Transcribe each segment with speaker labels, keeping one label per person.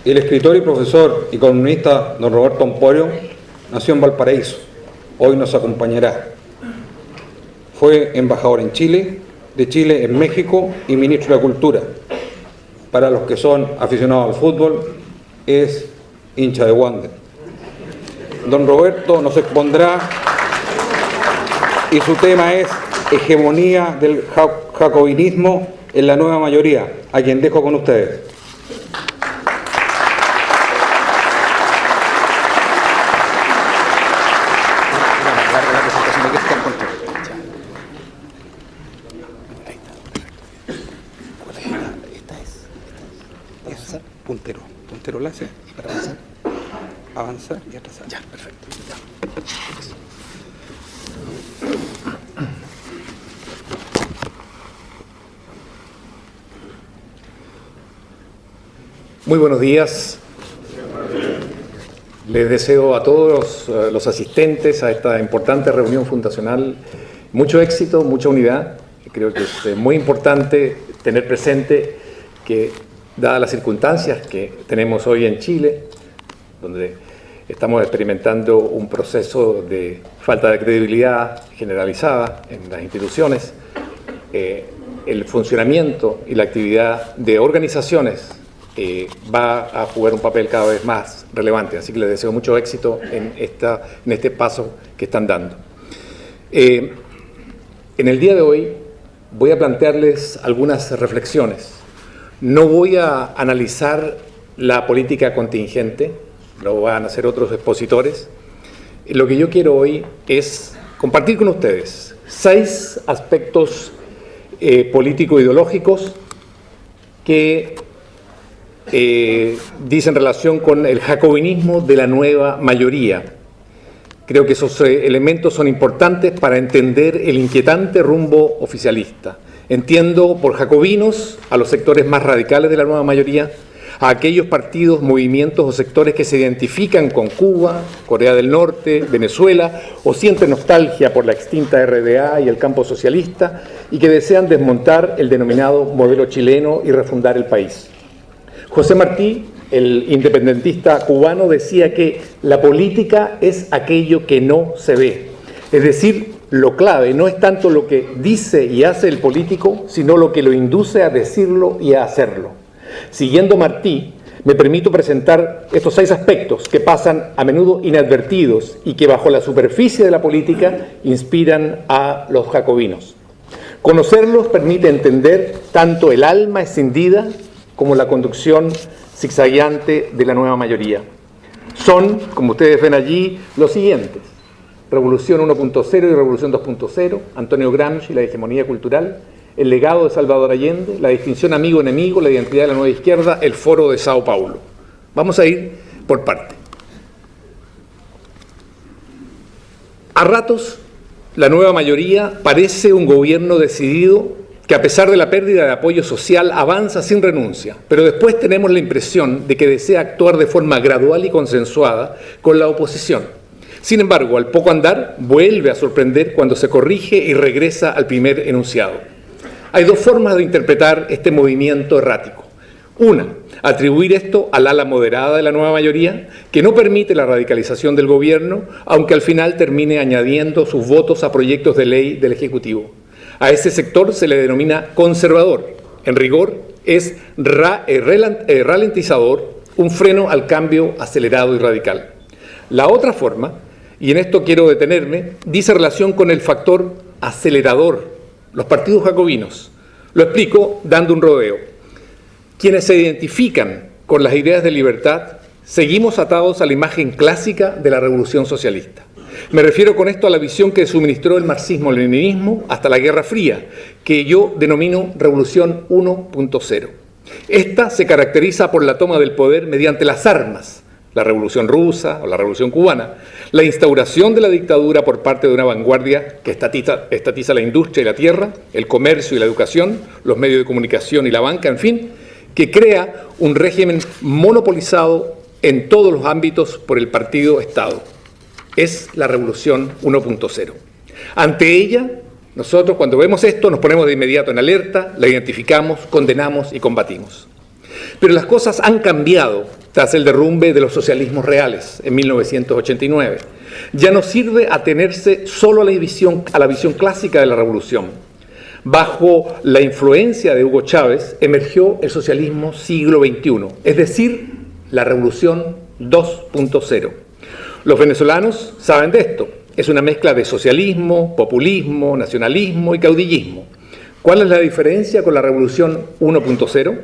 Speaker 1: El escritor y profesor y columnista don Roberto Emporio nació en Valparaíso. Hoy nos acompañará. Fue embajador en Chile, de Chile en México y ministro de Cultura. Para los que son aficionados al fútbol, es hincha de Wander. Don Roberto nos expondrá y su tema es hegemonía del jacobinismo en la nueva mayoría, a quien dejo con ustedes. Puntero láser para avanzar y atrasar. Ya, perfecto. Ya.
Speaker 2: Muy buenos días. Les deseo a todos los asistentes a esta importante reunión fundacional mucho éxito, mucha unidad. Creo que es muy importante tener presente que, dadas las circunstancias que tenemos hoy en Chile, donde estamos experimentando un proceso de falta de credibilidad generalizada en las instituciones, el funcionamiento y la actividad de organizaciones va a jugar un papel cada vez más relevante. Así que les deseo mucho éxito en este paso que están dando. En el día de hoy voy a plantearles algunas reflexiones. No voy a analizar la política contingente, lo van a hacer otros expositores. Lo que yo quiero hoy es compartir con ustedes 6 aspectos político-ideológicos que dicen relación con el jacobinismo de la nueva mayoría. Creo que esos elementos son importantes para entender el inquietante rumbo oficialista. Entiendo por jacobinos a los sectores más radicales de la nueva mayoría, a aquellos partidos, movimientos o sectores que se identifican con Cuba, Corea del Norte, Venezuela, o sienten nostalgia por la extinta RDA y el campo socialista, y que desean desmontar el denominado modelo chileno y refundar el país. José Martí, el independentista cubano, decía que la política es aquello que no se ve. Es decir, lo clave no es tanto lo que dice y hace el político, sino lo que lo induce a decirlo y a hacerlo. Siguiendo Martí, me permito presentar estos 6 aspectos que pasan a menudo inadvertidos y que bajo la superficie de la política inspiran a los jacobinos. Conocerlos permite entender tanto el alma escindida como la conducción zigzagueante de la nueva mayoría. Son, como ustedes ven allí, los siguientes: Revolución 1.0 y Revolución 2.0, Antonio Gramsci, la hegemonía cultural, el legado de Salvador Allende, la distinción amigo-enemigo, la identidad de la nueva izquierda, el foro de Sao Paulo. Vamos a ir por parte. A ratos, la nueva mayoría parece un gobierno decidido que, a pesar de la pérdida de apoyo social, avanza sin renuncia, pero después tenemos la impresión de que desea actuar de forma gradual y consensuada con la oposición. Sin embargo, al poco andar, vuelve a sorprender cuando se corrige y regresa al primer enunciado. Hay 2 formas de interpretar este movimiento errático. Una, atribuir esto al ala moderada de la nueva mayoría, que no permite la radicalización del gobierno, aunque al final termine añadiendo sus votos a proyectos de ley del Ejecutivo. A ese sector se le denomina conservador. En rigor, es ralentizador, un freno al cambio acelerado y radical. La otra forma, y en esto quiero detenerme, dice relación con el factor acelerador, los partidos jacobinos. Lo explico dando un rodeo. Quienes se identifican con las ideas de libertad, seguimos atados a la imagen clásica de la revolución socialista. Me refiero con esto a la visión que suministró el marxismo-leninismo hasta la Guerra Fría, que yo denomino Revolución 1.0. Esta se caracteriza por la toma del poder mediante las armas, la Revolución Rusa o la Revolución Cubana, la instauración de la dictadura por parte de una vanguardia que estatiza la industria y la tierra, el comercio y la educación, los medios de comunicación y la banca, en fin, que crea un régimen monopolizado en todos los ámbitos por el partido-Estado. Es la Revolución 1.0. Ante ella, nosotros cuando vemos esto nos ponemos de inmediato en alerta, la identificamos, condenamos y combatimos. Pero las cosas han cambiado tras el derrumbe de los socialismos reales en 1989. Ya no sirve atenerse solo a la visión clásica de la revolución. Bajo la influencia de Hugo Chávez emergió el socialismo siglo XXI, es decir, la revolución 2.0. Los venezolanos saben de esto. Es una mezcla de socialismo, populismo, nacionalismo y caudillismo. ¿Cuál es la diferencia con la revolución 1.0?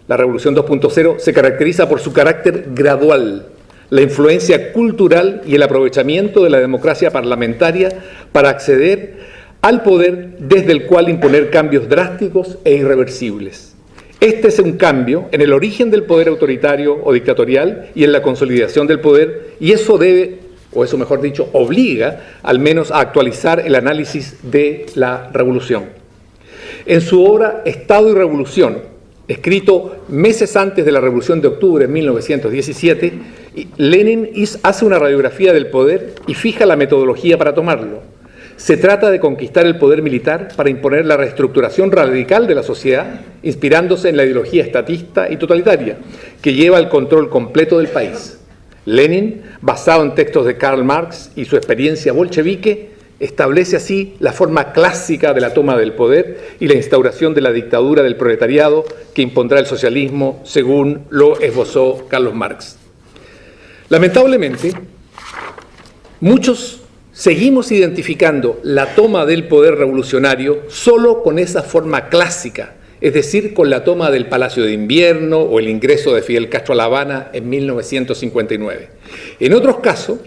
Speaker 2: La revolución 2.0 se caracteriza por su carácter gradual, la influencia cultural y el aprovechamiento de la democracia parlamentaria para acceder al poder desde el cual imponer cambios drásticos e irreversibles. Este es un cambio en el origen del poder autoritario o dictatorial y en la consolidación del poder, y eso debe, o eso mejor dicho, obliga al menos a actualizar el análisis de la revolución. En su obra Estado y Revolución, escrito meses antes de la Revolución de Octubre de 1917, Lenin hace una radiografía del poder y fija la metodología para tomarlo. Se trata de conquistar el poder militar para imponer la reestructuración radical de la sociedad, inspirándose en la ideología estatista y totalitaria, que lleva el control completo del país. Lenin, basado en textos de Karl Marx y su experiencia bolchevique, establece así la forma clásica de la toma del poder y la instauración de la dictadura del proletariado que impondrá el socialismo, según lo esbozó Carlos Marx. Lamentablemente, muchos seguimos identificando la toma del poder revolucionario solo con esa forma clásica, es decir, con la toma del Palacio de Invierno o el ingreso de Fidel Castro a La Habana en 1959. En otros casos,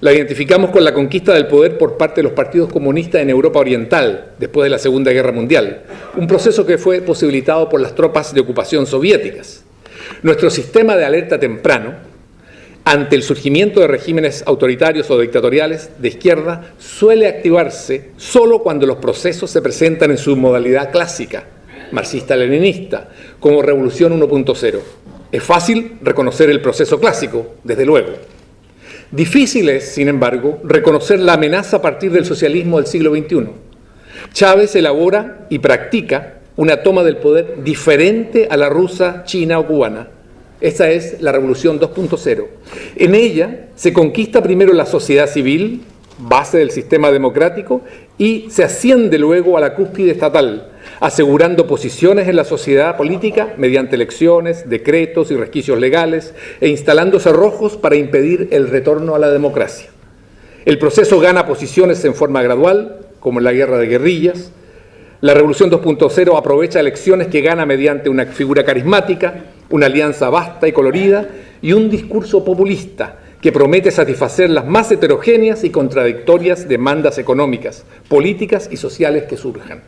Speaker 2: la identificamos con la conquista del poder por parte de los partidos comunistas en Europa Oriental, después de la Segunda Guerra Mundial, un proceso que fue posibilitado por las tropas de ocupación soviéticas. Nuestro sistema de alerta temprano, ante el surgimiento de regímenes autoritarios o dictatoriales de izquierda, suele activarse solo cuando los procesos se presentan en su modalidad clásica, marxista-leninista, como Revolución 1.0. Es fácil reconocer el proceso clásico, desde luego. Difícil es, sin embargo, reconocer la amenaza a partir del socialismo del siglo XXI. Chávez elabora y practica una toma del poder diferente a la rusa, china o cubana. Esa es la Revolución 2.0. En ella se conquista primero la sociedad civil, base del sistema democrático, y se asciende luego a la cúspide estatal, asegurando posiciones en la sociedad política mediante elecciones, decretos y resquicios legales, e instalando cerrojos para impedir el retorno a la democracia. El proceso gana posiciones en forma gradual, como en la guerra de guerrillas. La Revolución 2.0 aprovecha elecciones que gana mediante una figura carismática, una alianza vasta y colorida y un discurso populista que promete satisfacer las más heterogéneas y contradictorias demandas económicas, políticas y sociales que surjan.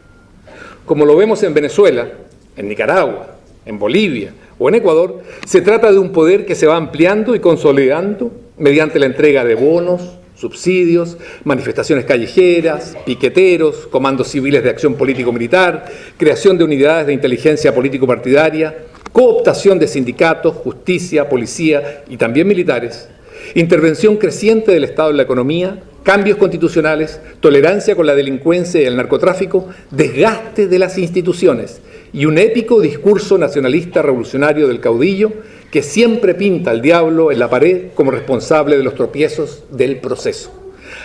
Speaker 2: Como lo vemos en Venezuela, en Nicaragua, en Bolivia o en Ecuador, se trata de un poder que se va ampliando y consolidando mediante la entrega de bonos, subsidios, manifestaciones callejeras, piqueteros, comandos civiles de acción político-militar, creación de unidades de inteligencia político-partidaria, cooptación de sindicatos, justicia, policía y también militares, intervención creciente del Estado en la economía, cambios constitucionales, tolerancia con la delincuencia y el narcotráfico, desgaste de las instituciones y un épico discurso nacionalista revolucionario del caudillo que siempre pinta al diablo en la pared como responsable de los tropiezos del proceso.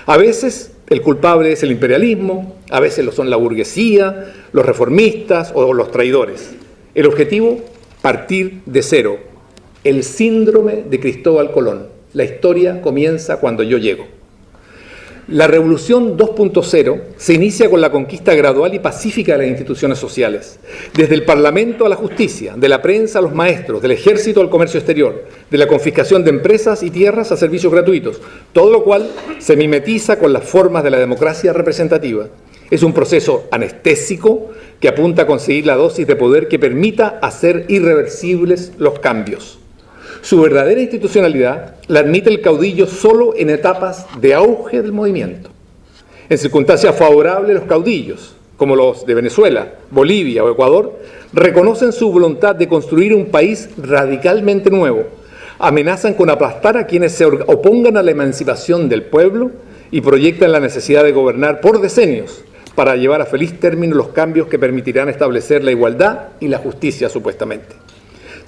Speaker 2: A veces el culpable es el imperialismo, a veces lo son la burguesía, los reformistas o los traidores. El objetivo, partir de cero. El síndrome de Cristóbal Colón. La historia comienza cuando yo llego. La Revolución 2.0 se inicia con la conquista gradual y pacífica de las instituciones sociales, desde el Parlamento a la justicia, de la prensa a los maestros, del ejército al comercio exterior, de la confiscación de empresas y tierras a servicios gratuitos, todo lo cual se mimetiza con las formas de la democracia representativa. Es un proceso anestésico que apunta a conseguir la dosis de poder que permita hacer irreversibles los cambios. Su verdadera institucionalidad la admite el caudillo solo en etapas de auge del movimiento. En circunstancias favorables, los caudillos, como los de Venezuela, Bolivia o Ecuador, reconocen su voluntad de construir un país radicalmente nuevo, amenazan con aplastar a quienes se opongan a la emancipación del pueblo y proyectan la necesidad de gobernar por decenios para llevar a feliz término los cambios que permitirán establecer la igualdad y la justicia, supuestamente.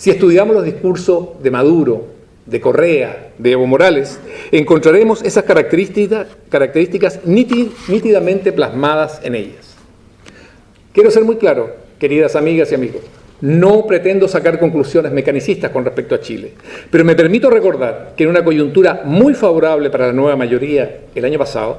Speaker 2: Si estudiamos los discursos de Maduro, de Correa, de Evo Morales, encontraremos esas características nítidamente plasmadas en ellas. Quiero ser muy claro, queridas amigas y amigos, no pretendo sacar conclusiones mecanicistas con respecto a Chile, pero me permito recordar que en una coyuntura muy favorable para la nueva mayoría el año pasado,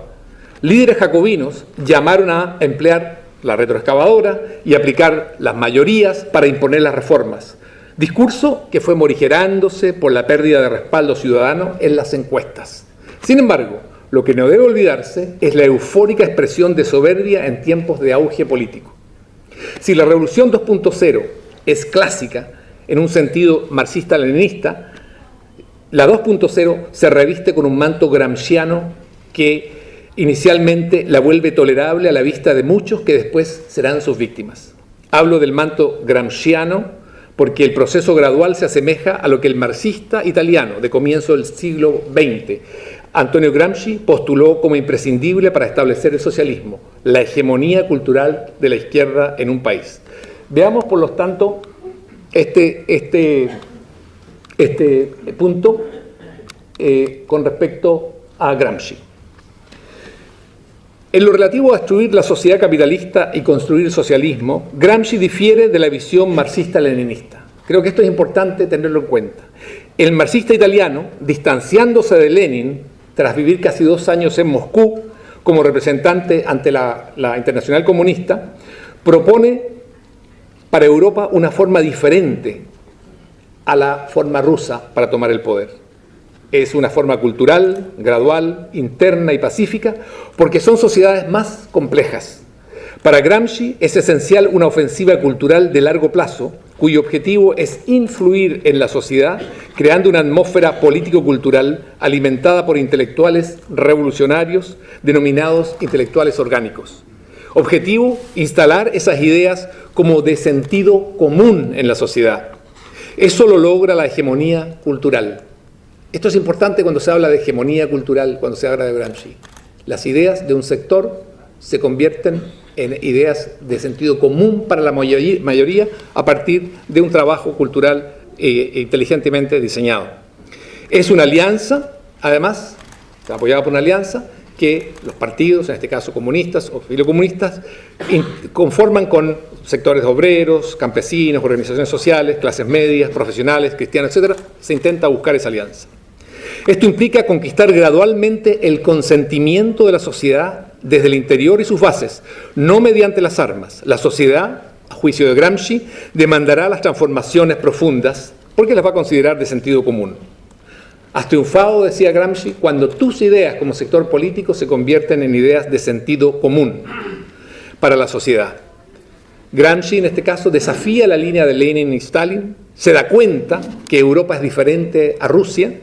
Speaker 2: líderes jacobinos llamaron a emplear la retroexcavadora y aplicar las mayorías para imponer las reformas, discurso que fue morigerándose por la pérdida de respaldo ciudadano en las encuestas. Sin embargo, lo que no debe olvidarse es la eufórica expresión de soberbia en tiempos de auge político. Si la Revolución 2.0 es clásica en un sentido marxista-leninista, la 2.0 se reviste con un manto gramsciano que inicialmente la vuelve tolerable a la vista de muchos que después serán sus víctimas. Hablo del manto gramsciano porque el proceso gradual se asemeja a lo que el marxista italiano de comienzo del siglo XX, Antonio Gramsci, postuló como imprescindible para establecer el socialismo, la hegemonía cultural de la izquierda en un país. Veamos, por lo tanto, este punto con respecto a Gramsci. En lo relativo a destruir la sociedad capitalista y construir el socialismo, Gramsci difiere de la visión marxista-leninista. Creo que esto es importante tenerlo en cuenta. El marxista italiano, distanciándose de Lenin, tras vivir casi 2 años en Moscú como representante ante la Internacional Comunista, propone para Europa una forma diferente a la forma rusa para tomar el poder. Es una forma cultural, gradual, interna y pacífica, porque son sociedades más complejas. Para Gramsci es esencial una ofensiva cultural de largo plazo, cuyo objetivo es influir en la sociedad, creando una atmósfera político-cultural alimentada por intelectuales revolucionarios, denominados intelectuales orgánicos. Objetivo, instalar esas ideas como de sentido común en la sociedad. Eso lo logra la hegemonía cultural. Esto es importante cuando se habla de hegemonía cultural, cuando se habla de Gramsci. Las ideas de un sector se convierten en ideas de sentido común para la mayoría a partir de un trabajo cultural inteligentemente diseñado. Es una alianza, además, apoyada por una alianza, que los partidos, en este caso comunistas o filocomunistas, conforman con sectores obreros, campesinos, organizaciones sociales, clases medias, profesionales, cristianos, etc. Se intenta buscar esa alianza. Esto implica conquistar gradualmente el consentimiento de la sociedad desde el interior y sus bases, no mediante las armas. La sociedad, a juicio de Gramsci, demandará las transformaciones profundas porque las va a considerar de sentido común. Has triunfado, decía Gramsci, cuando tus ideas como sector político se convierten en ideas de sentido común para la sociedad. Gramsci, en este caso, desafía la línea de Lenin y Stalin, se da cuenta que Europa es diferente a Rusia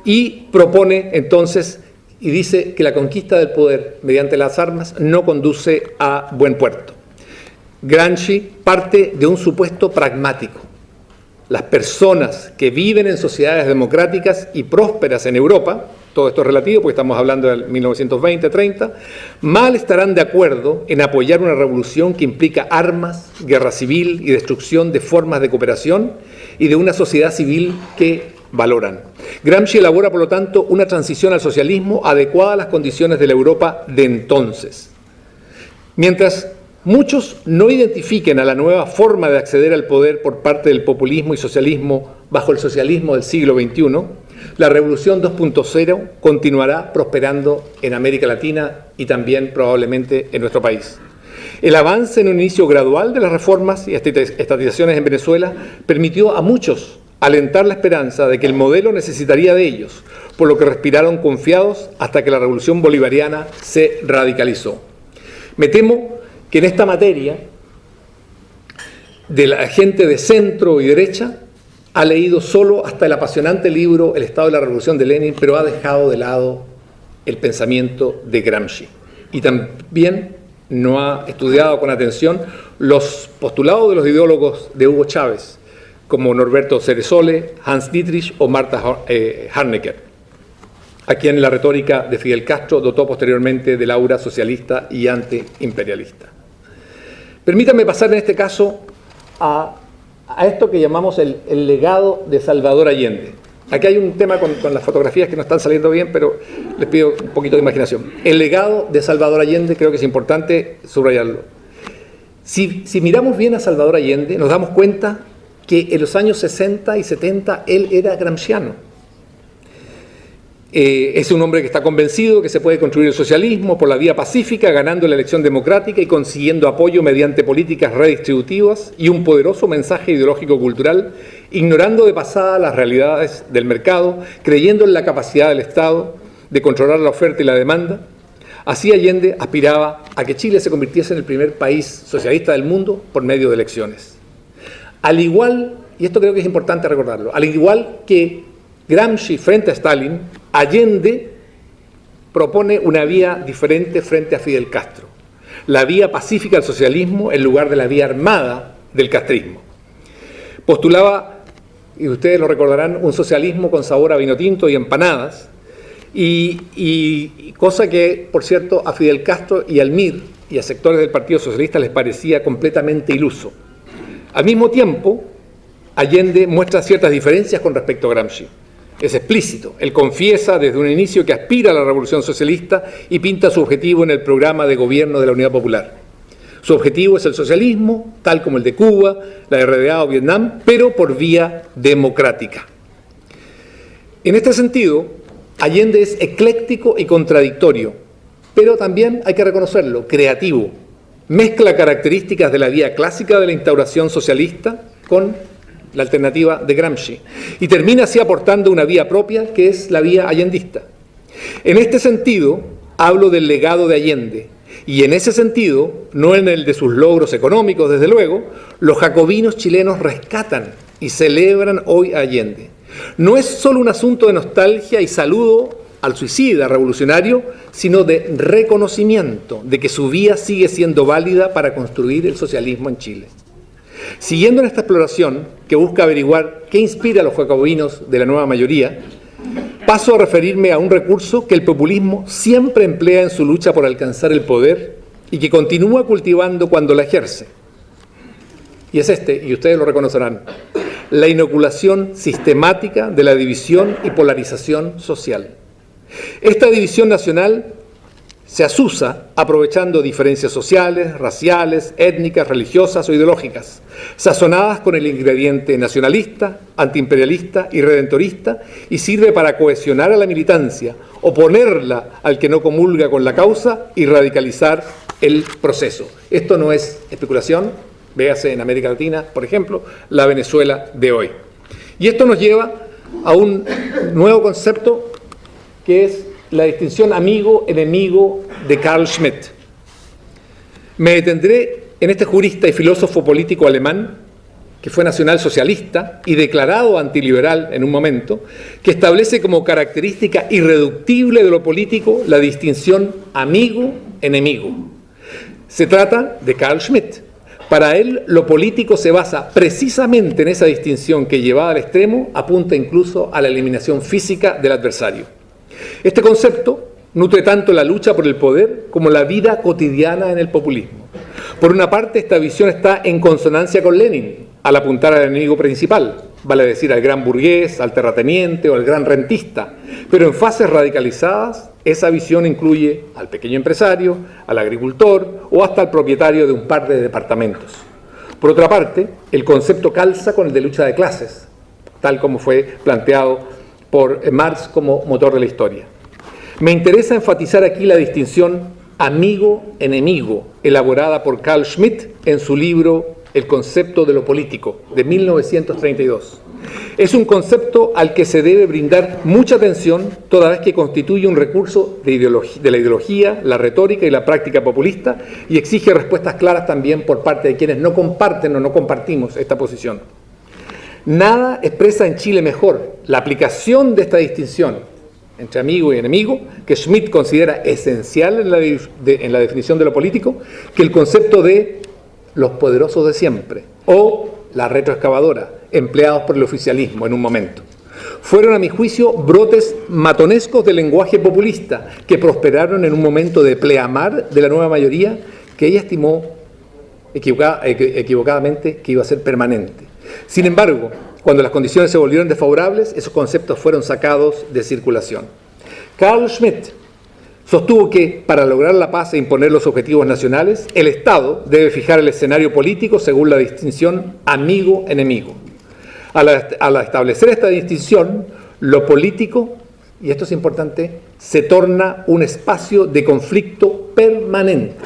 Speaker 2: y propone entonces y dice que la conquista del poder mediante las armas no conduce a buen puerto. Gramsci parte de un supuesto pragmático. Las personas que viven en sociedades democráticas y prósperas en Europa, todo esto es relativo porque estamos hablando del 1920-30, mal estarán de acuerdo en apoyar una revolución que implica armas, guerra civil y destrucción de formas de cooperación y de una sociedad civil que valoran. Gramsci elabora, por lo tanto, una transición al socialismo adecuada a las condiciones de la Europa de entonces. Mientras muchos no identifiquen a la nueva forma de acceder al poder por parte del populismo y socialismo bajo el socialismo del siglo XXI, la Revolución 2.0 continuará prosperando en América Latina y también probablemente en nuestro país. El avance en un inicio gradual de las reformas y estatizaciones en Venezuela permitió a muchos alentar la esperanza de que el modelo necesitaría de ellos, por lo que respiraron confiados hasta que la Revolución Bolivariana se radicalizó. Me temo que en esta materia de la gente de centro y derecha ha leído solo hasta el apasionante libro El Estado de la Revolución de Lenin, pero ha dejado de lado el pensamiento de Gramsci. Y también no ha estudiado con atención los postulados de los ideólogos de Hugo Chávez, como Norberto Ceresole, Hans Dietrich o Martha Harnecker, a quien la retórica de Fidel Castro dotó posteriormente del aura socialista y antiimperialista. Permítanme pasar en este caso a a esto que llamamos el legado de Salvador Allende. Aquí hay un tema con las fotografías que no están saliendo bien, pero les pido un poquito de imaginación. El legado de Salvador Allende creo que es importante subrayarlo. Si miramos bien a Salvador Allende, nos damos cuenta que en los años 60 y 70 él era gramsciano. Es un hombre que está convencido que se puede construir el socialismo por la vía pacífica, ganando la elección democrática y consiguiendo apoyo mediante políticas redistributivas y un poderoso mensaje ideológico-cultural, ignorando de pasada las realidades del mercado, creyendo en la capacidad del Estado de controlar la oferta y la demanda. Así Allende aspiraba a que Chile se convirtiese en el primer país socialista del mundo por medio de elecciones. Al igual, y esto creo que es importante recordarlo, al igual que Gramsci frente a Stalin, Allende propone una vía diferente frente a Fidel Castro, la vía pacífica del socialismo en lugar de la vía armada del castrismo. Postulaba, y ustedes lo recordarán, un socialismo con sabor a vino tinto y empanadas, y cosa que, por cierto, a Fidel Castro y al MIR y a sectores del Partido Socialista les parecía completamente iluso. Al mismo tiempo, Allende muestra ciertas diferencias con respecto a Gramsci. Es explícito. Él confiesa desde un inicio que aspira a la revolución socialista y pinta su objetivo en el programa de gobierno de la Unidad Popular. Su objetivo es el socialismo, tal como el de Cuba, la RDA o Vietnam, pero por vía democrática. En este sentido, Allende es ecléctico y contradictorio, pero también, hay que reconocerlo, creativo. Mezcla características de la vía clásica de la instauración socialista con la alternativa de Gramsci, y termina así aportando una vía propia que es la vía allendista. En este sentido, hablo del legado de Allende, y en ese sentido, no en el de sus logros económicos, desde luego, los jacobinos chilenos rescatan y celebran hoy a Allende. No es solo un asunto de nostalgia y saludo al suicida revolucionario, sino de reconocimiento de que su vía sigue siendo válida para construir el socialismo en Chile. Siguiendo en esta exploración, que busca averiguar qué inspira a los jacobinos de la nueva mayoría, paso a referirme a un recurso que el populismo siempre emplea en su lucha por alcanzar el poder y que continúa cultivando cuando la ejerce. Y es este, y ustedes lo reconocerán, la inoculación sistemática de la división y polarización social. Esta división nacional se asusa aprovechando diferencias sociales, raciales, étnicas, religiosas o ideológicas, sazonadas con el ingrediente nacionalista, antiimperialista y redentorista, y sirve para cohesionar a la militancia, oponerla al que no comulga con la causa y radicalizar el proceso. Esto no es especulación, véase en América Latina, por ejemplo, la Venezuela de hoy. Y esto nos lleva a un nuevo concepto que es la distinción amigo-enemigo de Carl Schmitt. Me detendré en este jurista y filósofo político alemán, que fue nacionalsocialista y declarado antiliberal en un momento, que establece como característica irreductible de lo político la distinción amigo-enemigo. Se trata de Carl Schmitt. Para él, lo político se basa precisamente en esa distinción que, llevada al extremo, apunta incluso a la eliminación física del adversario. Este concepto nutre tanto la lucha por el poder como la vida cotidiana en el populismo. Por una parte, esta visión está en consonancia con Lenin, al apuntar al enemigo principal, vale decir al gran burgués, al terrateniente o al gran rentista, pero en fases radicalizadas, esa visión incluye al pequeño empresario, al agricultor o hasta al propietario de un par de departamentos. Por otra parte, el concepto calza con el de lucha de clases, tal como fue planteado por Marx como motor de la historia. Me interesa enfatizar aquí la distinción amigo-enemigo, elaborada por Carl Schmitt en su libro El concepto de lo político, de 1932. Es un concepto al que se debe brindar mucha atención, toda vez que constituye un recurso de la ideología, la retórica y la práctica populista, y exige respuestas claras también por parte de quienes no comparten o no compartimos esta posición. Nada expresa en Chile mejor la aplicación de esta distinción entre amigo y enemigo, que Schmitt considera esencial en la definición de lo político, que el concepto de los poderosos de siempre o la retroexcavadora, empleados por el oficialismo en un momento. Fueron, a mi juicio, brotes matonescos de lenguaje populista que prosperaron en un momento de pleamar de la nueva mayoría que ella estimó equivocadamente que iba a ser permanente. Sin embargo, cuando las condiciones se volvieron desfavorables, esos conceptos fueron sacados de circulación. Carl Schmitt sostuvo que, para lograr la paz e imponer los objetivos nacionales, el Estado debe fijar el escenario político según la distinción amigo-enemigo. Al establecer esta distinción, lo político, y esto es importante, se torna un espacio de conflicto permanente,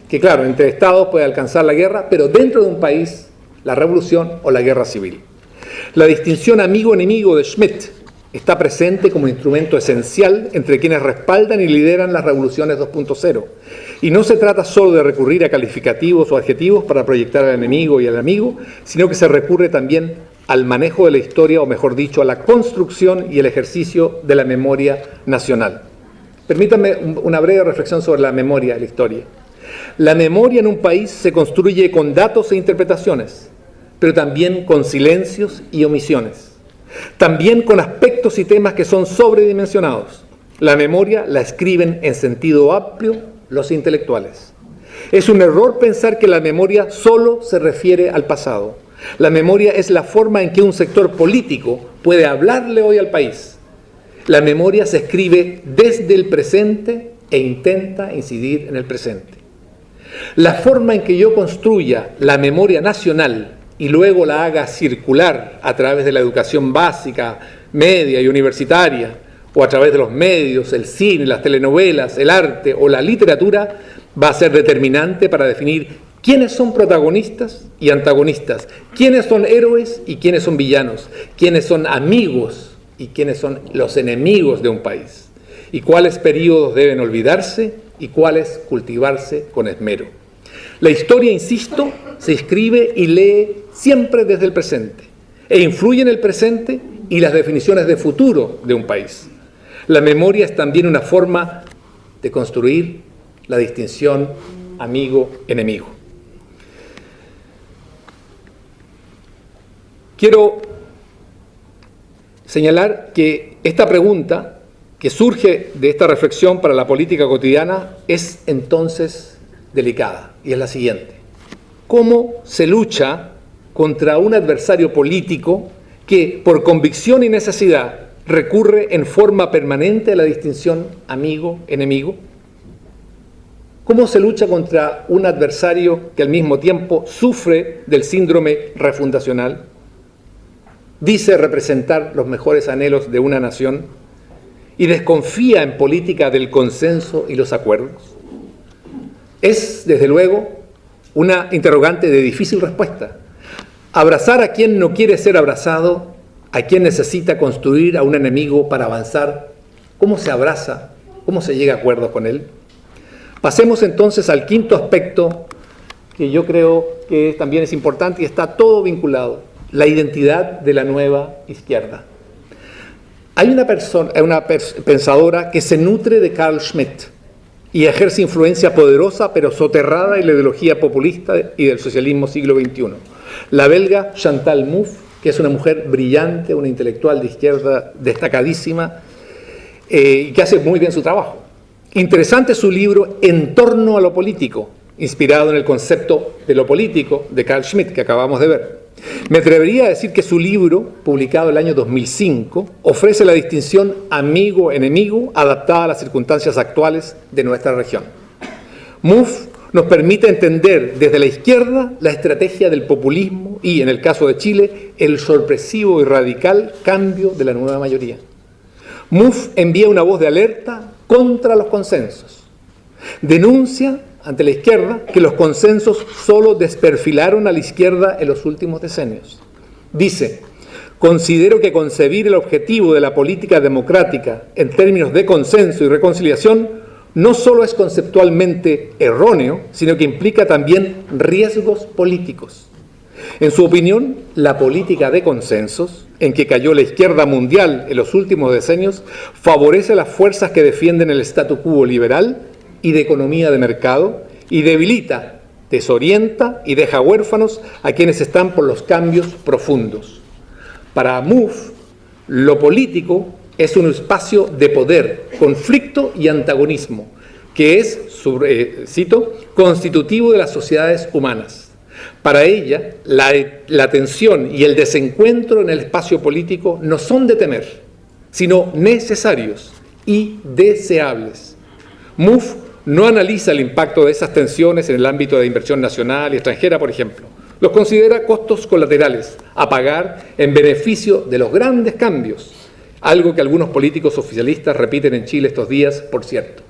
Speaker 2: que claro, entre Estados puede alcanzar la guerra, pero dentro de un país, la revolución o la guerra civil. La distinción amigo-enemigo de Schmitt está presente como instrumento esencial entre quienes respaldan y lideran las revoluciones 2.0. Y no se trata solo de recurrir a calificativos o adjetivos para proyectar al enemigo y al amigo, sino que se recurre también al manejo de la historia, o mejor dicho, a la construcción y el ejercicio de la memoria nacional. Permítanme una breve reflexión sobre la memoria de la historia. La memoria en un país se construye con datos e interpretaciones, pero también con silencios y omisiones. También con aspectos y temas que son sobredimensionados. La memoria la escriben en sentido amplio los intelectuales. Es un error pensar que la memoria solo se refiere al pasado. La memoria es la forma en que un sector político puede hablarle hoy al país. La memoria se escribe desde el presente e intenta incidir en el presente. La forma en que yo construya la memoria nacional y luego la haga circular a través de la educación básica, media y universitaria, o a través de los medios, el cine, las telenovelas, el arte o la literatura, va a ser determinante para definir quiénes son protagonistas y antagonistas, quiénes son héroes y quiénes son villanos, quiénes son amigos y quiénes son los enemigos de un país, y cuáles periodos deben olvidarse y cuáles cultivarse con esmero. La historia, insisto, se escribe y lee siempre desde el presente, e influye en el presente y las definiciones de futuro de un país. La memoria es también una forma de construir la distinción amigo-enemigo. Quiero señalar que esta pregunta que surge de esta reflexión para la política cotidiana es entonces delicada, y es la siguiente: ¿cómo se lucha contra un adversario político que, por convicción y necesidad, recurre en forma permanente a la distinción amigo-enemigo? ¿Cómo se lucha contra un adversario que al mismo tiempo sufre del síndrome refundacional, dice representar los mejores anhelos de una nación y desconfía en política del consenso y los acuerdos? Es, desde luego, una interrogante de difícil respuesta. Abrazar a quien no quiere ser abrazado, a quien necesita construir a un enemigo para avanzar. ¿Cómo se abraza? ¿Cómo se llega a acuerdos con él? Pasemos entonces al quinto aspecto, que yo creo que también es importante y está todo vinculado: la identidad de la nueva izquierda. Hay una pensadora que se nutre de Carl Schmitt y ejerce influencia poderosa pero soterrada en la ideología populista y del socialismo siglo XXI. La belga Chantal Mouffe, que es una mujer brillante, una intelectual de izquierda destacadísima y que hace muy bien su trabajo. Interesante su libro En torno a lo político, inspirado en el concepto de lo político de Carl Schmitt, que acabamos de ver. Me atrevería a decir que su libro, publicado el año 2005, ofrece la distinción amigo-enemigo adaptada a las circunstancias actuales de nuestra región. Mouffe nos permite entender desde la izquierda la estrategia del populismo y, en el caso de Chile, el sorpresivo y radical cambio de la nueva mayoría. Mouffe envía una voz de alerta contra los consensos. Denuncia ante la izquierda que los consensos solo desperfilaron a la izquierda en los últimos decenios. Dice: considero que concebir el objetivo de la política democrática en términos de consenso y reconciliación no solo es conceptualmente erróneo, sino que implica también riesgos políticos. En su opinión, la política de consensos, en que cayó la izquierda mundial en los últimos decenios, favorece a las fuerzas que defienden el statu quo liberal y de economía de mercado, y debilita, desorienta y deja huérfanos a quienes están por los cambios profundos. Para Mouffe, lo político es un espacio de poder, conflicto y antagonismo, que es, cito, constitutivo de las sociedades humanas. Para ella, la tensión y el desencuentro en el espacio político no son de temer, sino necesarios y deseables. MUF no analiza el impacto de esas tensiones en el ámbito de inversión nacional y extranjera, por ejemplo. Los considera costos colaterales a pagar en beneficio de los grandes cambios, algo que algunos políticos oficialistas repiten en Chile estos días, por cierto.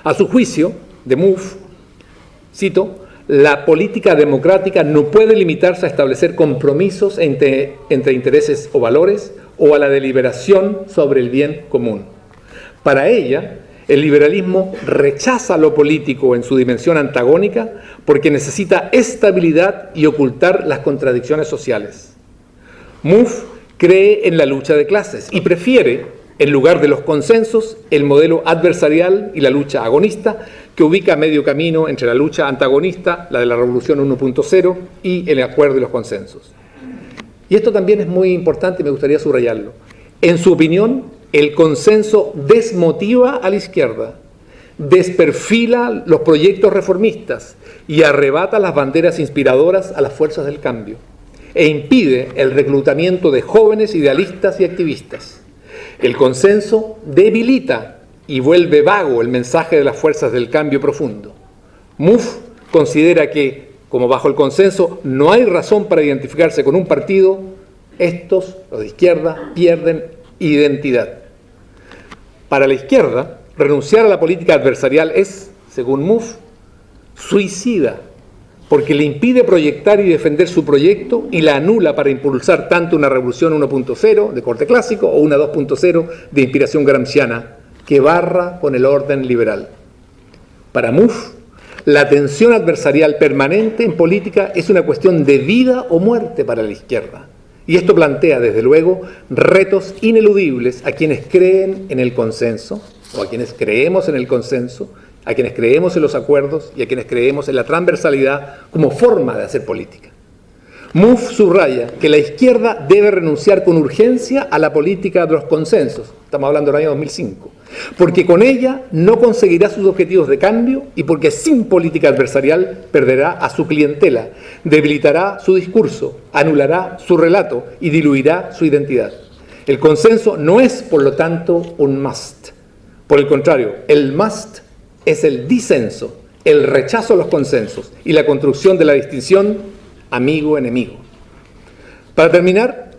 Speaker 2: A su juicio, de MUF, cito, la política democrática no puede limitarse a establecer compromisos entre intereses o valores o a la deliberación sobre el bien común. Para ella, el liberalismo rechaza lo político en su dimensión antagónica porque necesita estabilidad y ocultar las contradicciones sociales. MUF cree en la lucha de clases y prefiere, en lugar de los consensos, el modelo adversarial y la lucha agonista que ubica a medio camino entre la lucha antagonista, la de la Revolución 1.0, y el acuerdo y los consensos. Y esto también es muy importante y me gustaría subrayarlo. En su opinión, el consenso desmotiva a la izquierda, desperfila los proyectos reformistas y arrebata las banderas inspiradoras a las fuerzas del cambio, e impide el reclutamiento de jóvenes idealistas y activistas. El consenso debilita y vuelve vago el mensaje de las fuerzas del cambio profundo. MUF considera que, como bajo el consenso no hay razón para identificarse con un partido, estos, los de izquierda, pierden identidad. Para la izquierda, renunciar a la política adversarial es, según MUF, suicida, porque le impide proyectar y defender su proyecto y la anula para impulsar tanto una revolución 1.0 de corte clásico o una 2.0 de inspiración gramsciana, que barra con el orden liberal. Para MUF, la tensión adversarial permanente en política es una cuestión de vida o muerte para la izquierda. Y esto plantea, desde luego, retos ineludibles a quienes creen en el consenso, o a quienes creemos en el consenso, a quienes creemos en los acuerdos y a quienes creemos en la transversalidad como forma de hacer política. MUF subraya que la izquierda debe renunciar con urgencia a la política de los consensos, estamos hablando del año 2005, porque con ella no conseguirá sus objetivos de cambio y porque sin política adversarial perderá a su clientela, debilitará su discurso, anulará su relato y diluirá su identidad. El consenso no es, por lo tanto, un must. Por el contrario, el must es el disenso, el rechazo a los consensos y la construcción de la distinción amigo-enemigo. Para terminar,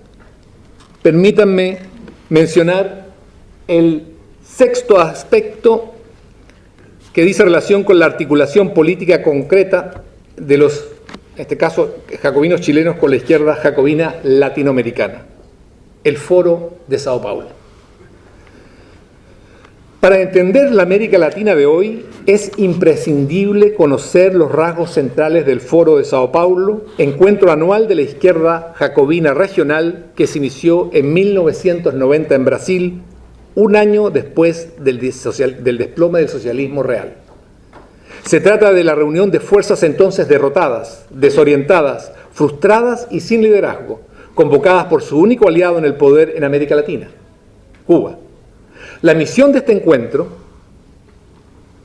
Speaker 2: permítanme mencionar el sexto aspecto que dice relación con la articulación política concreta de los, en este caso, jacobinos chilenos con la izquierda jacobina latinoamericana, el Foro de Sao Paulo. Para entender la América Latina de hoy es imprescindible conocer los rasgos centrales del Foro de Sao Paulo, encuentro anual de la izquierda jacobina regional que se inició en 1990 en Brasil, un año después del desplome del socialismo real. Se trata de la reunión de fuerzas entonces derrotadas, desorientadas, frustradas y sin liderazgo, convocadas por su único aliado en el poder en América Latina, Cuba. La misión de este encuentro,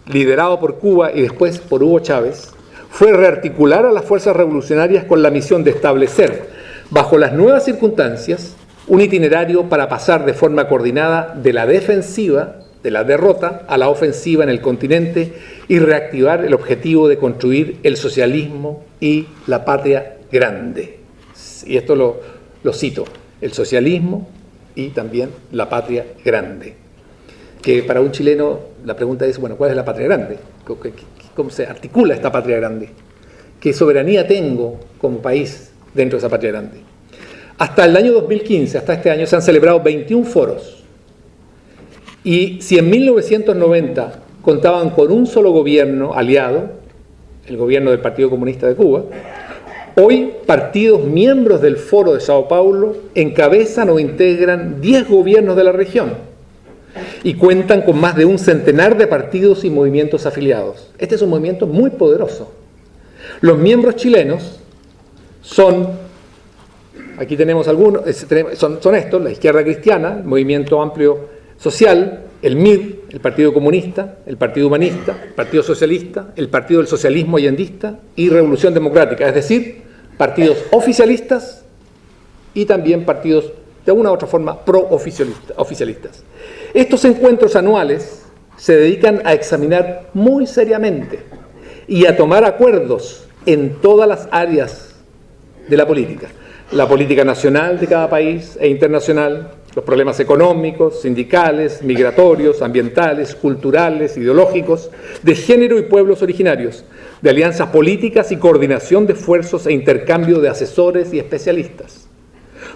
Speaker 2: liderado por Cuba y después por Hugo Chávez, fue rearticular a las fuerzas revolucionarias con la misión de establecer, bajo las nuevas circunstancias, un itinerario para pasar de forma coordinada de la defensiva, de la derrota, a la ofensiva en el continente y reactivar el objetivo de construir el socialismo y la patria grande. Y esto lo cito, el socialismo y también la patria grande. Que para un chileno la pregunta es, bueno, ¿cuál es la patria grande? ¿Cómo se articula esta patria grande? ¿Qué soberanía tengo como país dentro de esa patria grande? Hasta el año 2015, hasta este año, se han celebrado 21 foros. Y si en 1990 contaban con un solo gobierno aliado, el gobierno del Partido Comunista de Cuba, hoy partidos miembros del Foro de Sao Paulo encabezan o integran 10 gobiernos de la región y cuentan con más de un centenar de partidos y movimientos afiliados. Este es un movimiento muy poderoso. Los miembros chilenos son, aquí tenemos algunos, son estos: la Izquierda Cristiana, el Movimiento Amplio Social, el MIR, el Partido Comunista, el Partido Humanista, el Partido Socialista, el Partido del Socialismo Allendista y Revolución Democrática, es decir, partidos oficialistas y también partidos de una u otra forma pro-oficialistas. Estos encuentros anuales se dedican a examinar muy seriamente y a tomar acuerdos en todas las áreas de la política nacional de cada país e internacional, los problemas económicos, sindicales, migratorios, ambientales, culturales, ideológicos, de género y pueblos originarios, de alianzas políticas y coordinación de esfuerzos e intercambio de asesores y especialistas.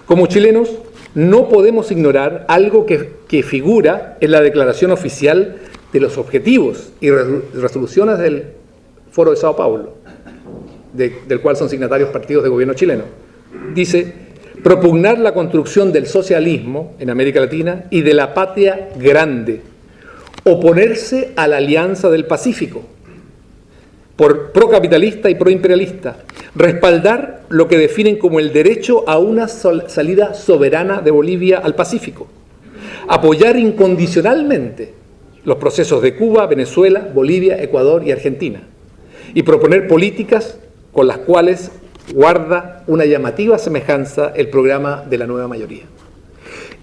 Speaker 2: Como chilenos, no podemos ignorar algo que figura en la declaración oficial de los objetivos y resoluciones del Foro de Sao Paulo, del cual son signatarios partidos de gobierno chileno. Dice: propugnar la construcción del socialismo en América Latina y de la patria grande, oponerse a la Alianza del Pacífico, procapitalista y proimperialista, respaldar lo que definen como el derecho a una salida soberana de Bolivia al Pacífico, apoyar incondicionalmente los procesos de Cuba, Venezuela, Bolivia, Ecuador y Argentina, y proponer políticas con las cuales guarda una llamativa semejanza el programa de la nueva mayoría.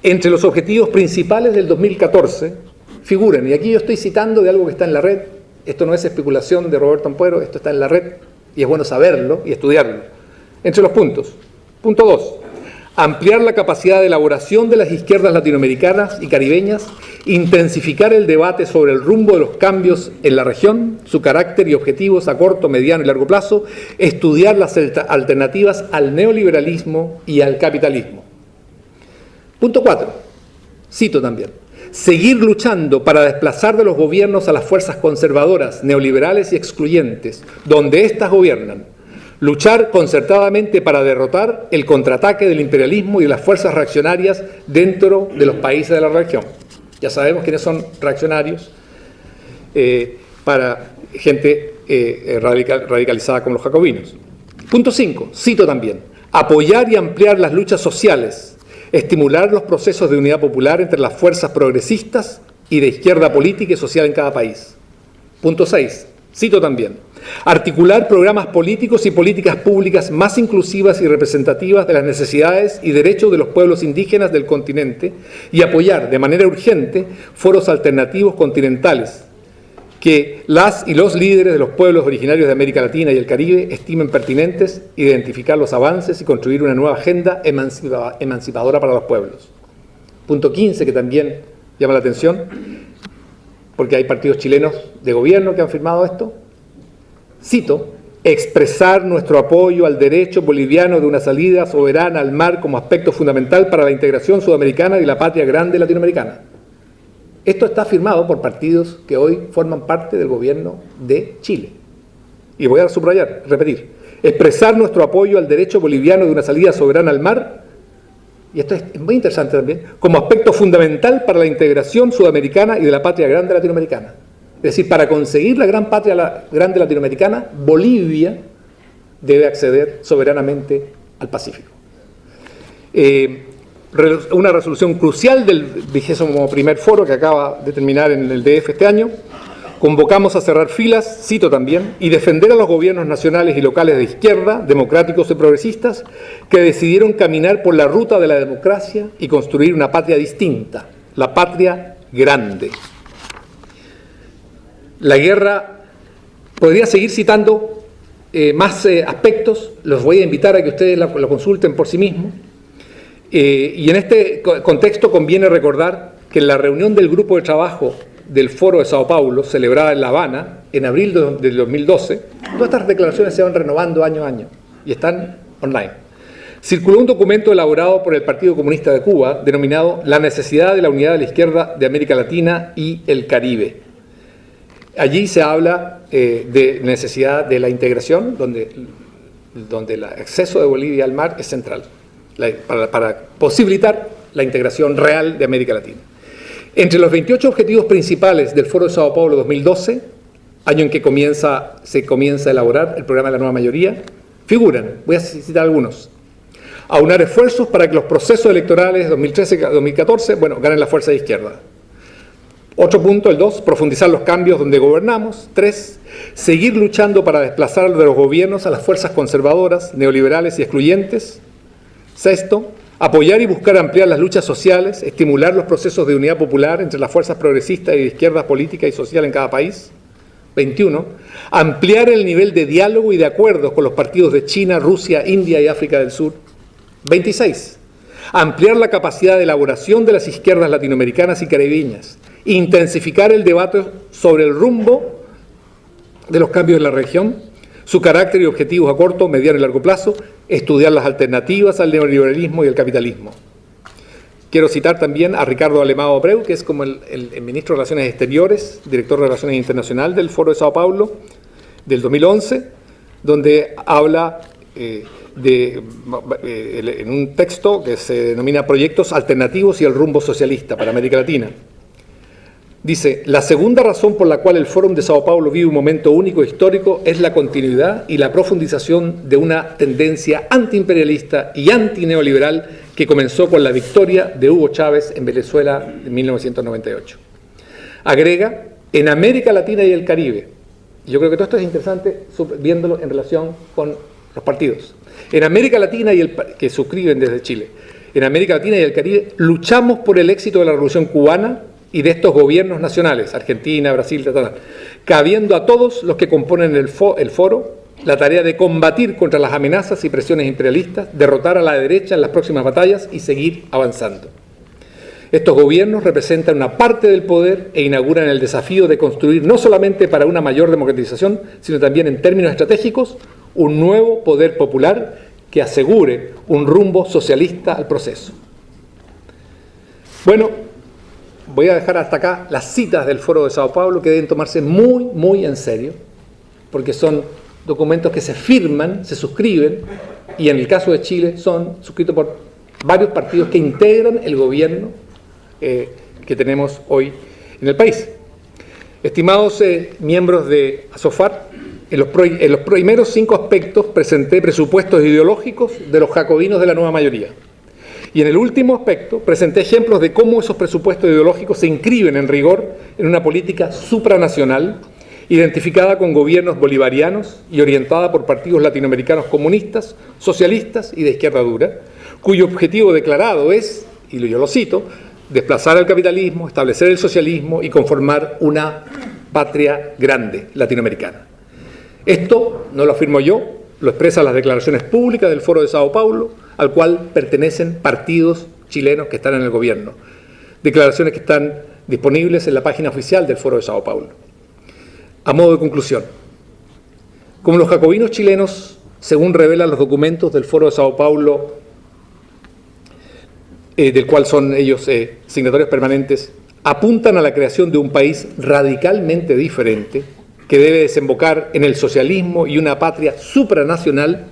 Speaker 2: Entre los objetivos principales del 2014 figuran, y aquí yo estoy citando de algo que está en la red, esto no es especulación de Roberto Ampuero, esto está en la red y es bueno saberlo y estudiarlo. Entre los puntos: punto 2, ampliar la capacidad de elaboración de las izquierdas latinoamericanas y caribeñas, intensificar el debate sobre el rumbo de los cambios en la región, su carácter y objetivos a corto, mediano y largo plazo, estudiar las alternativas al neoliberalismo y al capitalismo. Punto 4, cito también: seguir luchando para desplazar de los gobiernos a las fuerzas conservadoras, neoliberales y excluyentes, donde éstas gobiernan. Luchar concertadamente para derrotar el contraataque del imperialismo y de las fuerzas reaccionarias dentro de los países de la región. Ya sabemos quiénes son reaccionarios, para gente radicalizada como los jacobinos. Punto 5, cito también: apoyar y ampliar las luchas sociales, estimular los procesos de unidad popular entre las fuerzas progresistas y de izquierda política y social en cada país. Punto 6, cito también: articular programas políticos y políticas públicas más inclusivas y representativas de las necesidades y derechos de los pueblos indígenas del continente y apoyar de manera urgente foros alternativos continentales que las y los líderes de los pueblos originarios de América Latina y el Caribe estimen pertinentes, identificar los avances y construir una nueva agenda emancipadora para los pueblos. Punto 15, que también llama la atención, porque hay partidos chilenos de gobierno que han firmado esto. Cito: expresar nuestro apoyo al derecho boliviano de una salida soberana al mar como aspecto fundamental para la integración sudamericana y la patria grande latinoamericana. Esto está firmado por partidos que hoy forman parte del gobierno de Chile. Y voy a subrayar, repetir: expresar nuestro apoyo al derecho boliviano de una salida soberana al mar, y esto es muy interesante también, como aspecto fundamental para la integración sudamericana y de la patria grande latinoamericana. Es decir, para conseguir la gran patria grande latinoamericana, Bolivia debe acceder soberanamente al Pacífico. Una resolución crucial del 21º foro que acaba de terminar en el DF este año: convocamos a cerrar filas, cito también, y defender a los gobiernos nacionales y locales de izquierda, democráticos y progresistas, que decidieron caminar por la ruta de la democracia y construir una patria distinta, la patria grande. La guerra, podría seguir citando más aspectos, los voy a invitar a que ustedes lo consulten por sí mismos. Y en este contexto conviene recordar que en la reunión del grupo de trabajo del Foro de Sao Paulo, celebrada en La Habana en abril del 2012, todas estas declaraciones se van renovando año a año y están online. Circuló un documento elaborado por el Partido Comunista de Cuba denominado La necesidad de la unidad de la izquierda de América Latina y el Caribe. Allí se habla de necesidad de la integración, donde el acceso de Bolivia al mar es central, para posibilitar la integración real de América Latina. Entre los 28 objetivos principales del Foro de Sao Paulo 2012, año en que se comienza a elaborar el programa de la nueva mayoría, figuran, voy a citar algunos: aunar esfuerzos para que los procesos electorales 2013-2014, ganen la fuerza de izquierda. Otro punto, el 2, profundizar los cambios donde gobernamos. 3, seguir luchando para desplazar de los gobiernos a las fuerzas conservadoras, neoliberales y excluyentes. 6, apoyar y buscar ampliar las luchas sociales, estimular los procesos de unidad popular entre las fuerzas progresistas y de izquierda política y social en cada país. 21, ampliar el nivel de diálogo y de acuerdos con los partidos de China, Rusia, India y África del Sur. 26, ampliar la capacidad de elaboración de las izquierdas latinoamericanas y caribeñas, intensificar el debate sobre el rumbo de los cambios en la región, su carácter y objetivos a corto, mediano y largo plazo, estudiar las alternativas al neoliberalismo y el capitalismo. Quiero citar también a Ricardo Alemão Abreu, que es como el ministro de Relaciones Exteriores, director de Relaciones Internacionales del Foro de Sao Paulo, del 2011, donde habla en un texto que se denomina Proyectos Alternativos y el Rumbo Socialista para América Latina. Dice, la segunda razón por la cual el Fórum de Sao Paulo vive un momento único histórico es la continuidad y la profundización de una tendencia antiimperialista y antineoliberal que comenzó con la victoria de Hugo Chávez en Venezuela en 1998. Agrega, en América Latina y el Caribe, yo creo que todo esto es interesante viéndolo en relación con los partidos. En América Latina que suscriben desde Chile, en América Latina y el Caribe luchamos por el éxito de la Revolución Cubana y de estos gobiernos nacionales, Argentina, Brasil, cabiendo a todos los que componen el foro la tarea de combatir contra las amenazas y presiones imperialistas, derrotar a la derecha en las próximas batallas y seguir avanzando. Estos gobiernos representan una parte del poder e inauguran el desafío de construir no solamente para una mayor democratización, sino también en términos estratégicos, un nuevo poder popular que asegure un rumbo socialista al proceso. Bueno, voy a dejar hasta acá las citas del Foro de Sao Paulo, que deben tomarse muy, muy en serio, porque son documentos que se firman, se suscriben, y en el caso de Chile son suscritos por varios partidos que integran el gobierno que tenemos hoy en el país. Estimados miembros de ASOFAR, en los primeros 5 aspectos presenté presupuestos ideológicos de los jacobinos de la nueva mayoría. Y en el último aspecto presenté ejemplos de cómo esos presupuestos ideológicos se inscriben en rigor en una política supranacional, identificada con gobiernos bolivarianos y orientada por partidos latinoamericanos comunistas, socialistas y de izquierda dura, cuyo objetivo declarado es, y yo lo cito, desplazar al capitalismo, establecer el socialismo y conformar una patria grande latinoamericana. Esto no lo afirmo yo, lo expresan las declaraciones públicas del Foro de Sao Paulo, al cual pertenecen partidos chilenos que están en el gobierno. Declaraciones que están disponibles en la página oficial del Foro de Sao Paulo. A modo de conclusión, como los jacobinos chilenos, según revelan los documentos del Foro de Sao Paulo, del cual son ellos signatarios permanentes, apuntan a la creación de un país radicalmente diferente, que debe desembocar en el socialismo y una patria supranacional,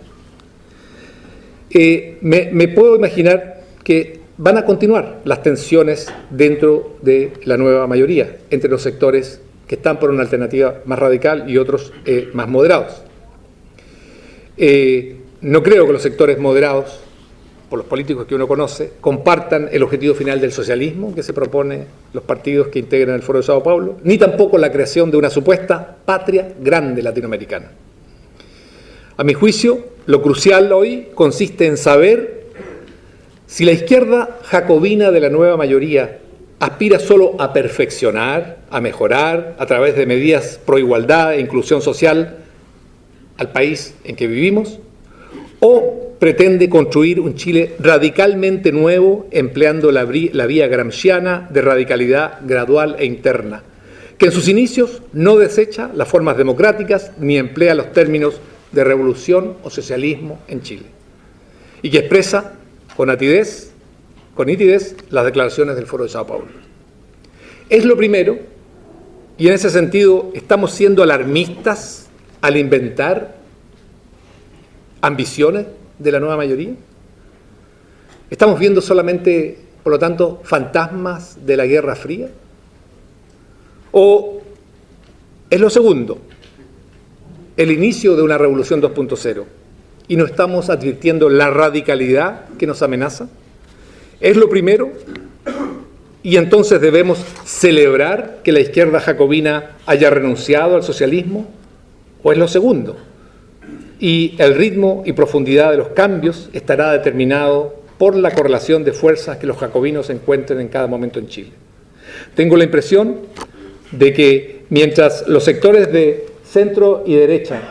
Speaker 2: me puedo imaginar que van a continuar las tensiones dentro de la nueva mayoría, entre los sectores que están por una alternativa más radical y otros más moderados. No creo que los sectores moderados, por los políticos que uno conoce, compartan el objetivo final del socialismo que se propone los partidos que integran el Foro de Sao Paulo, ni tampoco la creación de una supuesta patria grande latinoamericana. A mi juicio, lo crucial hoy consiste en saber si la izquierda jacobina de la nueva mayoría aspira solo a perfeccionar, a mejorar, a través de medidas pro igualdad e inclusión social al país en que vivimos, o pretende construir un Chile radicalmente nuevo, empleando la vía gramsciana de radicalidad gradual e interna, que en sus inicios no desecha las formas democráticas ni emplea los términos de revolución o socialismo en Chile, y que expresa con nitidez las declaraciones del Foro de Sao Paulo. Es lo primero, y en ese sentido estamos siendo alarmistas al inventar ambiciones de la nueva mayoría. ¿Estamos viendo solamente, por lo tanto, fantasmas de la Guerra Fría? ¿O es lo segundo, el inicio de una revolución 2.0, y no estamos advirtiendo la radicalidad que nos amenaza? ¿Es lo primero, y entonces debemos celebrar que la izquierda jacobina haya renunciado al socialismo, o es lo segundo, y el ritmo y profundidad de los cambios estará determinado por la correlación de fuerzas que los jacobinos encuentren en cada momento en Chile. Tengo la impresión de que mientras los sectores de centro y derecha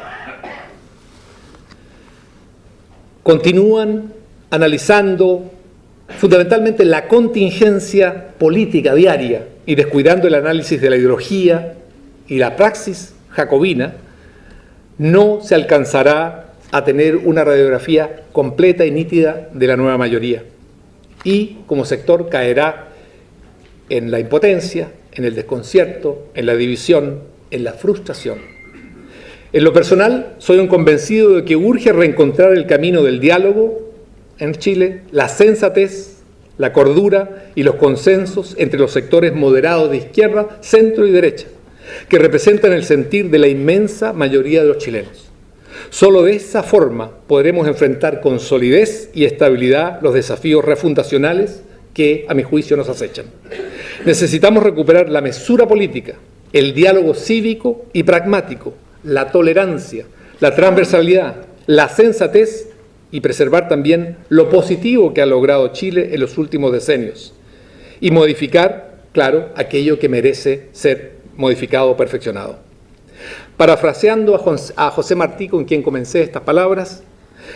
Speaker 2: continúan analizando fundamentalmente la contingencia política diaria y descuidando el análisis de la ideología y la praxis jacobina, no se alcanzará a tener una radiografía completa y nítida de la nueva mayoría. Y como sector caerá en la impotencia, en el desconcierto, en la división, en la frustración. En lo personal, soy un convencido de que urge reencontrar el camino del diálogo en Chile, la sensatez, la cordura y los consensos entre los sectores moderados de izquierda, centro y derecha, que representan el sentir de la inmensa mayoría de los chilenos. Solo de esa forma podremos enfrentar con solidez y estabilidad los desafíos refundacionales que, a mi juicio, nos acechan. Necesitamos recuperar la mesura política, el diálogo cívico y pragmático, la tolerancia, la transversalidad, la sensatez y preservar también lo positivo que ha logrado Chile en los últimos decenios y modificar, claro, aquello que merece ser modificado o perfeccionado. Parafraseando a José Martí, con quien comencé estas palabras,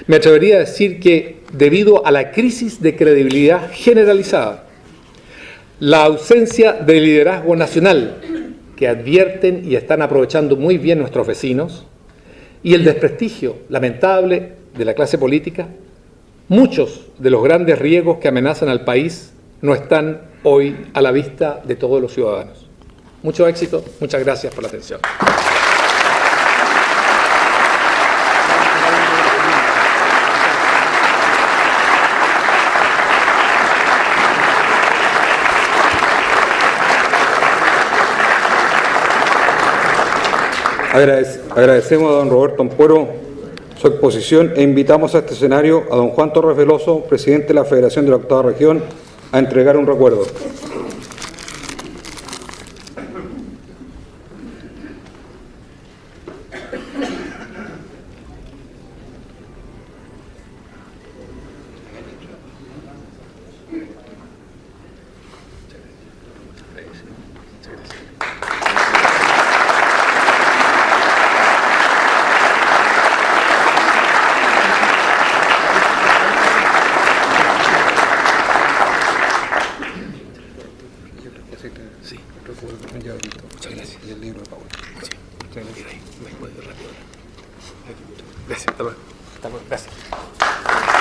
Speaker 2: me atrevería a decir que debido a la crisis de credibilidad generalizada, la ausencia de liderazgo nacional que advierten y están aprovechando muy bien nuestros vecinos y el desprestigio lamentable de la clase política, muchos de los grandes riesgos que amenazan al país no están hoy a la vista de todos los ciudadanos. Mucho éxito, muchas gracias por la atención.
Speaker 1: Agradecemos a don Roberto Ampuero su exposición e invitamos a este escenario a don Juan Torres Veloso, presidente de la Federación de la Octava Región, a entregar un recuerdo.
Speaker 2: Sí, muchas gracias. Y el libro de Paula. Sí, muchas gracias. Gracias, hasta luego. Gracias.